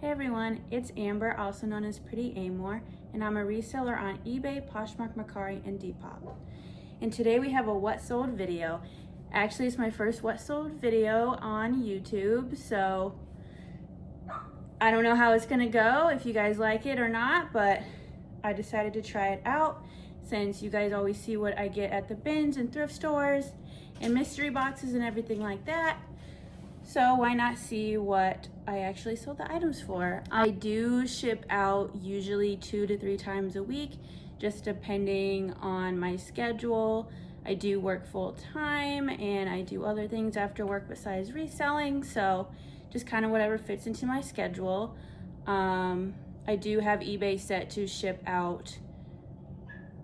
Hey everyone, it's Amber, also known as Pretty Amor, and I'm a reseller on eBay, Poshmark, Mercari, and Depop. And today we have a what sold video. Actually, it's my first what sold video on YouTube, so I don't know how it's gonna go, if you guys like it or not, but I decided to try it out since you guys always see what I get at the bins and thrift stores and mystery boxes and everything like that. So why not see what I actually sold the items for? I do ship out usually 2 to 3 times a week, just depending on my schedule. I do work full time and I do other things after work besides reselling. So just kind of whatever fits into my schedule. I do have eBay set to ship out,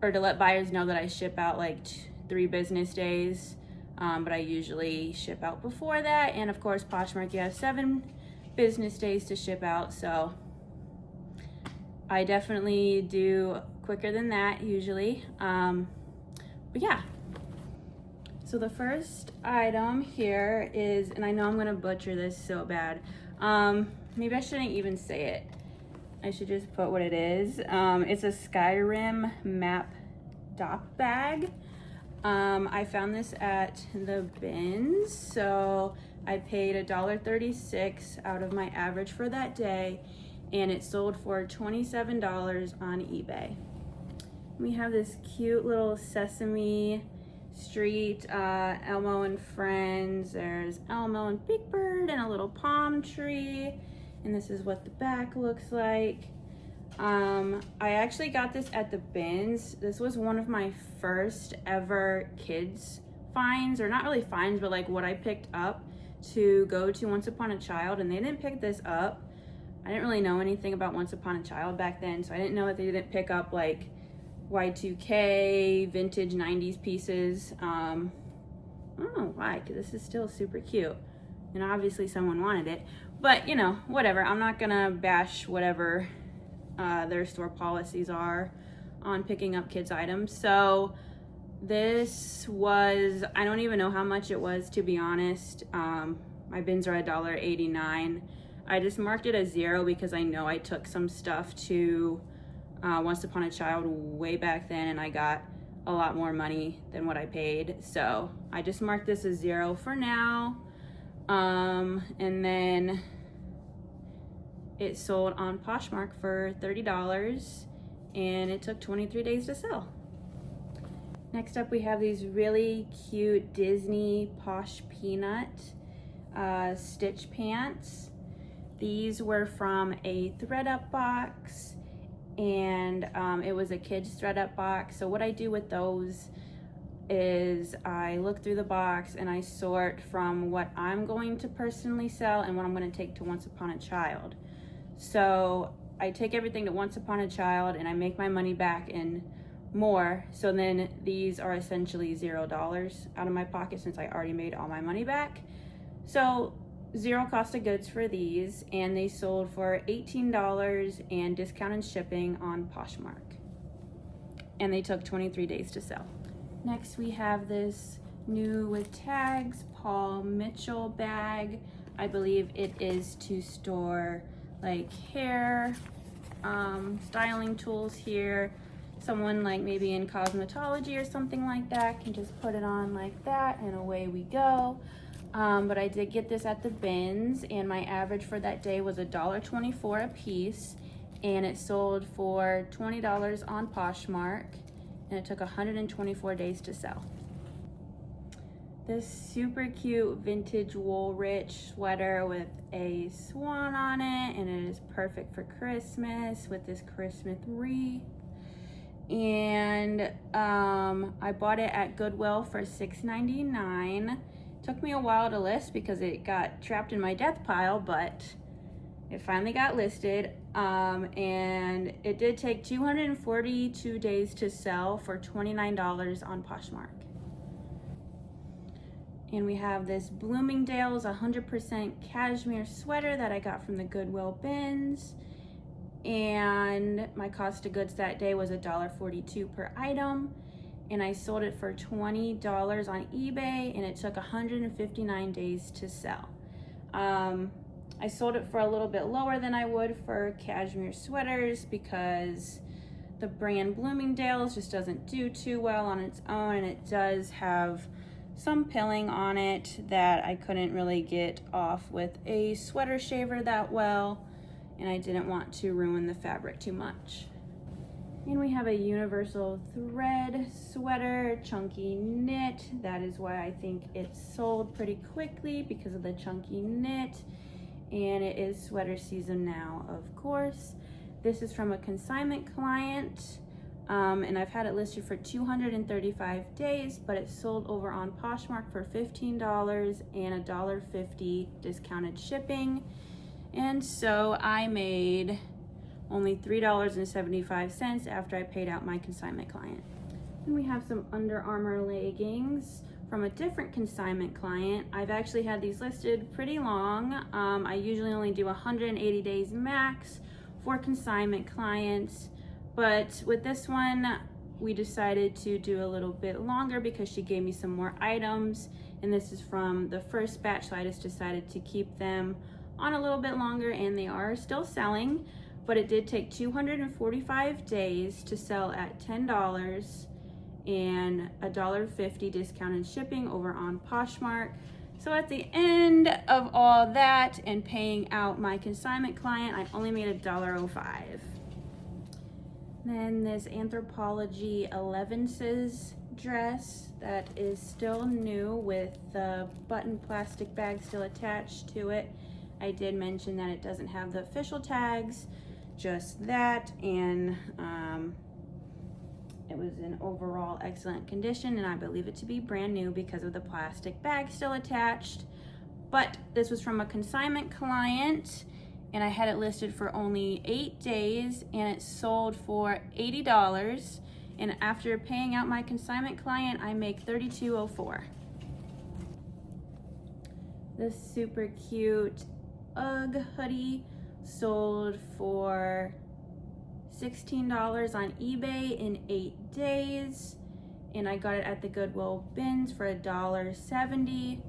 or to let buyers know that I ship out like 3 business days. But I usually ship out before that. And of course, Poshmark, you have 7 business days to ship out. So I definitely do quicker than that usually. But yeah. So the first item here is, and I know I'm gonna butcher this so bad. Maybe I shouldn't even say it. I should just put what it is. It's a Skyrim map dop bag. I found this at the bins, so I paid $1.36 out of my average for that day, and it sold for $27 on eBay. We have this cute little Sesame Street, Elmo and Friends. There's Elmo and Big Bird and a little palm tree, and this is what the back looks like. I actually got this at the bins. This was one of my first ever kids finds, or not really finds, but like what I picked up to go to Once Upon a Child, and they didn't pick this up. I didn't really know anything about Once Upon a Child back then, so I didn't know that they didn't pick up like Y2K, vintage 90s pieces. I don't know why, because this is still super cute, and obviously someone wanted it, but you know, whatever. I'm not gonna bash whatever their store policies are on picking up kids items. So this was, I don't even know how much it was, to be honest. My bins are $1.89. I just marked it as 0 because I know I took some stuff to Once Upon a Child way back then, and I got a lot more money than what I paid. So I just marked this as 0 for now. And then it sold on Poshmark for $30, and it took 23 days to sell. Next up, we have these really cute Disney Posh Peanut stitch pants. These were from a ThredUp box, and it was a kids ThredUp box. So what I do with those is I look through the box and I sort from what I'm going to personally sell and what I'm going to take to Once Upon a Child. So I take everything to Once Upon a Child and I make my money back and more. So then these are essentially $0 out of my pocket since I already made all my money back. So 0 cost of goods for these, and they sold for $18 and discounted shipping on Poshmark. And they took 23 days to sell. Next we have this new with tags Paul Mitchell bag. I believe it is to store like hair, styling tools here. Someone like maybe in cosmetology or something like that can just put it on like that and away we go. But I did get this at the bins, and my average for that day was $1.24 a piece, and it sold for $20 on Poshmark, and it took 124 days to sell. This super cute vintage Woolrich sweater with a swan on it, and it is perfect for Christmas with this Christmas wreath. And I bought it at Goodwill for $6.99. Took me a while to list because it got trapped in my death pile, but it finally got listed. And it did take 242 days to sell for $29 on Poshmark. And we have this Bloomingdale's 100% cashmere sweater that I got from the Goodwill bins. And my cost of goods that day was $1.42 per item. And I sold it for $20 on eBay, and it took 159 days to sell. I sold it for a little bit lower than I would for cashmere sweaters because the brand Bloomingdale's just doesn't do too well on its own, and it does have some pilling on it that I couldn't really get off with a sweater shaver that well, and I didn't want to ruin the fabric too much. And we have a universal thread sweater, chunky knit. That is why I think it sold pretty quickly, because of the chunky knit. And it is sweater season now, of course. This is from a consignment client, and I've had it listed for 235 days, but it sold over on Poshmark for $15 and $1.50 discounted shipping. And so I made only $3.75 after I paid out my consignment client. And we have some Under Armour leggings from a different consignment client. I've actually had these listed pretty long. I usually only do 180 days max for consignment clients, but with this one, we decided to do a little bit longer because she gave me some more items, and this is from the first batch, so I just decided to keep them on a little bit longer, and they are still selling, but it did take 245 days to sell at $10 and $1.50 discounted shipping over on Poshmark. So at the end of all that and paying out my consignment client, I only made $1.05. Then this Anthropologie 11's dress that is still new with the button plastic bag still attached to it. I did mention that it doesn't have the official tags, just that, and it was in overall excellent condition, and I believe it to be brand new because of the plastic bag still attached. But this was from a consignment client, and I had it listed for only 8 days, and it sold for $80. And after paying out my consignment client, I make $32.04. This super cute UGG hoodie sold for $16 on eBay in 8 days, and I got it at the Goodwill bins for $1.70.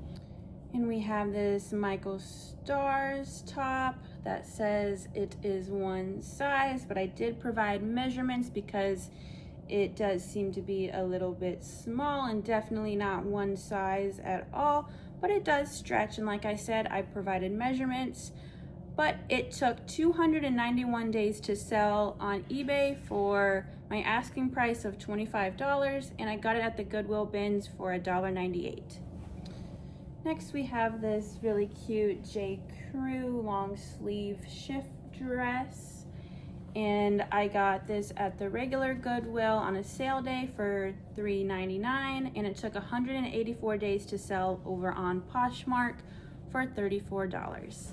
And we have this Michael Stars top that says it is one size, but I did provide measurements because it does seem to be a little bit small and definitely not one size at all, but it does stretch, and like I said, I provided measurements. But it took 291 days to sell on eBay for my asking price of $25, and I got it at the Goodwill bins for $1.98. Next we have this really cute J. Crew long sleeve shift dress, and I got this at the regular Goodwill on a sale day for $3.99, and it took 184 days to sell over on Poshmark for $34.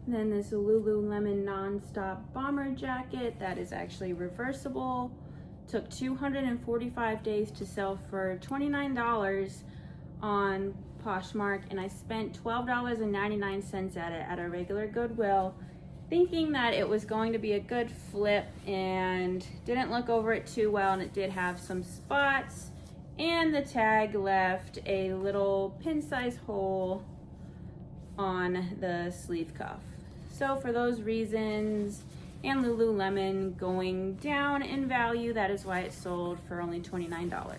Then this Lululemon Nonstop bomber jacket that is actually reversible. Took 245 days to sell for $29 on Poshmark, and I spent $12.99 at it at a regular Goodwill, thinking that it was going to be a good flip, and didn't look over it too well, and it did have some spots, and the tag left a little pin-size hole on the sleeve cuff. So for those reasons, and Lululemon going down in value, that is why it sold for only $29.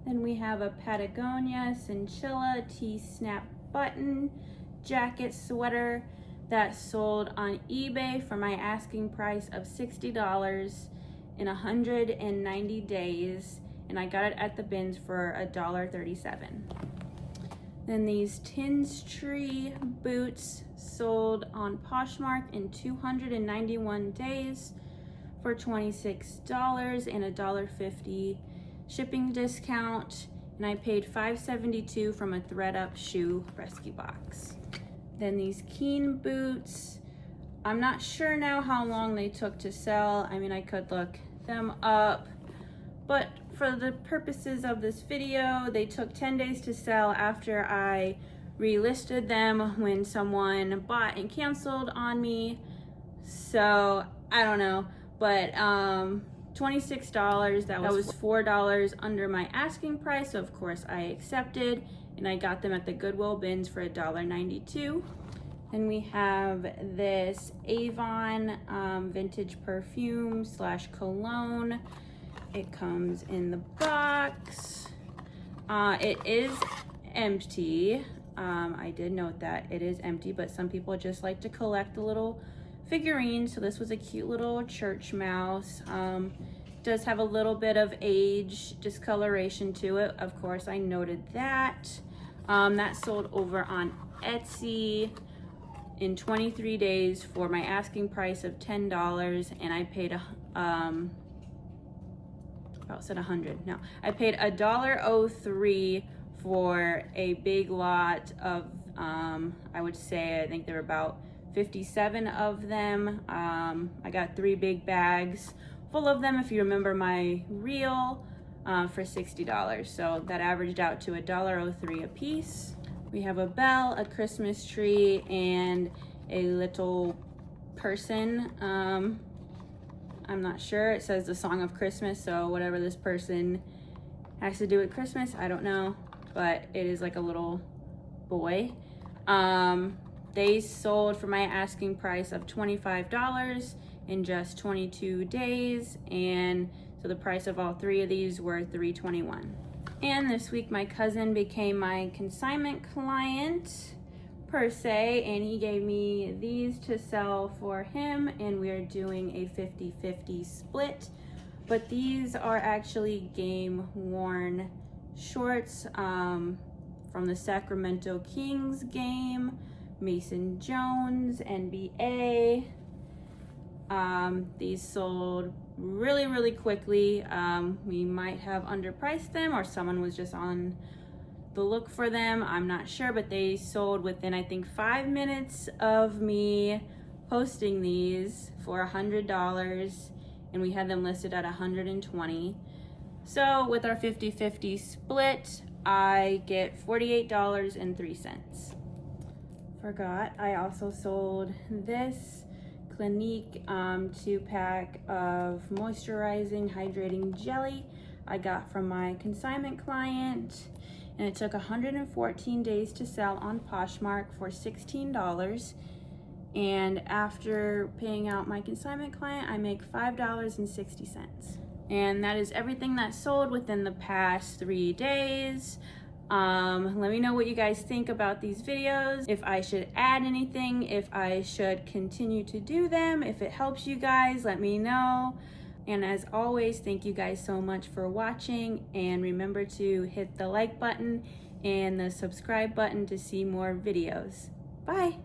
Then we have a Patagonia Cinchilla T-snap button jacket sweater that sold on eBay for my asking price of $60 in 190 days, and I got it at the bins for $1.37. Then these Tinstree boots sold on Poshmark in 291 days for $26 and $1.50 shipping discount, and I paid $5.72 from a ThredUp shoe rescue box. Then these Keen boots, I'm not sure now how long they took to sell. I mean, I could look them up, but for the purposes of this video, they took 10 days to sell after I relisted them when someone bought and canceled on me. So I don't know, but $26, that was $4 under my asking price, so of course I accepted, and I got them at the Goodwill bins for $1.92. Then we have this Avon vintage perfume / cologne. It comes in the box. It is empty. I did note that it is empty, but some people just like to collect the little figurines. So this was a cute little church mouse. Does have a little bit of age discoloration to it. Of course, I noted that. That sold over on Etsy in 23 days for my asking price of $10, and I paid I paid $1.03 for a big lot of I would say, I think there were about 57 of them. I got 3 big bags full of them, if you remember my reel, for $60. So that averaged out to $1.03 a piece. We have a bell, a Christmas tree, and a little person. I'm not sure. It says the Song of Christmas, so whatever this person has to do with Christmas, I don't know, but it is like a little boy. They sold for my asking price of $25 in just 22 days, and so the price of all 3 of these were $3.21. And this week my cousin became my consignment client per se, and he gave me these to sell for him, and we are doing a 50-50 split. But these are actually game worn shorts from the Sacramento Kings game, Mason Jones, NBA. These sold really quickly. We might have underpriced them, or someone was just on the look for them. I'm not sure, but they sold within, I think, 5 minutes of me posting these for $100, and we had them listed at $120. So with our 50-50 split, I get $48.03. Forgot, I also sold this Clinique 2-pack of moisturizing hydrating jelly I got from my consignment client, and it took 114 days to sell on Poshmark for $16. And after paying out my consignment client, I make $5.60. And that is everything that sold within the past 3 days. Let me know what you guys think about these videos, if I should add anything, if I should continue to do them. If it helps you guys, let me know. And as always, thank you guys so much for watching, and remember to hit the like button and the subscribe button to see more videos. Bye.